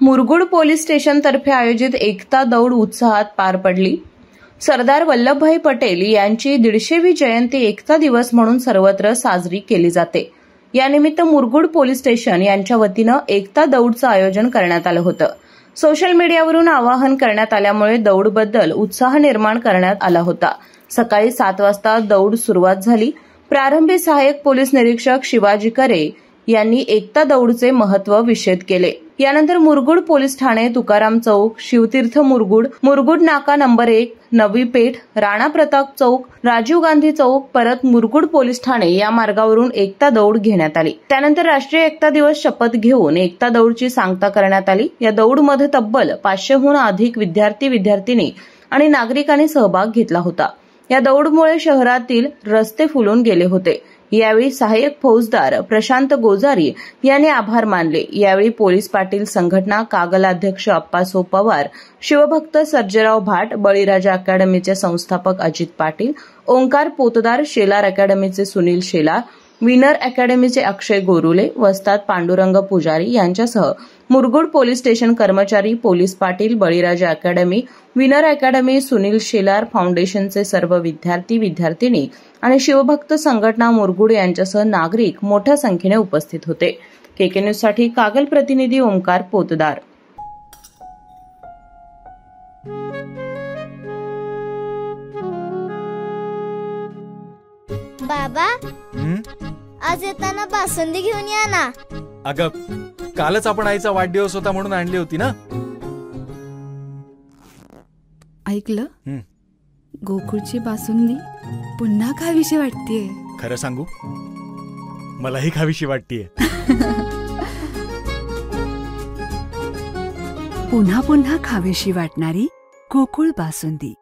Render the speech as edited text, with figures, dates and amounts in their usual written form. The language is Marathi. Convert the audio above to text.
मुरगुड पोलीस स्टेशनतर्फे आयोजित एकता दौड उत्साहात पार पडली। सरदार वल्लभभाई पटेल यांची 150वी जयंती एकता दिवस म्हणून सर्वत्र साजरी केली जाते। यानिमित्त मुरगुड पोलीस स्टेशन यांच्या वतीनं एकता दौडचं आयोजन करण्यात आलं होतं। सोशल मीडियावरून आवाहन करण्यात आल्यामुळे दौडबद्दल उत्साह निर्माण करण्यात आला होता। सकाळी 7 वाजता दौड सुरुवात झाली। प्रारंभी सहाय्यक पोलीस निरीक्षक शिवाजी करे यांनी एकता दौडचे महत्त्व विशद केले। यानंतर मुरगुड पोलीस ठाणे, तुकाराम चौक, शिवतीर्थ मुरगुड, मुरगुड नाका नंबर 1, नवी पेठ, राणा प्रताप चौक, राजीव गांधी चौक, परत मुरगुड पोलीस ठाणे या मार्गावरून एकता दौड घेण्यात आली। त्यानंतर राष्ट्रीय एकता दिवस शपथ घेऊन एकता दौडची सांगता करण्यात आली। या दौडमध्ये तब्बल 500हून अधिक विद्यार्थी-विद्यार्थिनी आणि नागरिकांनी सहभाग घेतला होता। या दौडमुळे शहरातील रस्ते फुलून गेले होते। यावेळी सहाय्यक फौजदार प्रशांत गोजारी यांनी आभार मानले। यावेळी पोलीस पाटील संघटना, कागल अध्यक्ष अप्पासो पवार, शिवभक्त सर्जेराव भाट, बळीराजा अकॅडमीचे संस्थापक अजित पाटील, ओंकार पोतदार, शेलार अकॅडमीचे सुनील शेलार, विनर अकॅडमीचे अक्षय गोरुले, वस्ताद पांडुरंग पुजारी यांच्यासह मुरगुड पोलीस स्टेशन कर्मचारी, पोलीस पाटील, बळीराजा academy, winner academy, Sunil Shelar फाउंडेशनचे सर्व विद्यार्थी-विद्यार्थिनी आणि शिवभक्त संघटना मुरगुड यांच्यासह नागरिक मोठ्या संख्येने उपस्थित होते। केके न्यूज साठी कागल प्रतिनिधी ओंकार पोतदार। बाबा, आज येताना बासुंदी घेऊन या ना। अगं, कालच आपण आईचा वाढदिवस होता म्हणून आणली होती ना। ऐकलं? गोकुळची बासुंदी पुन्हा खावीशी वाटतेय। खरं सांगू, मलाही खावीशी वाटतेय। पुन्हा पुन्हा खावीशी वाटणारी गोकुळ बासुंदी।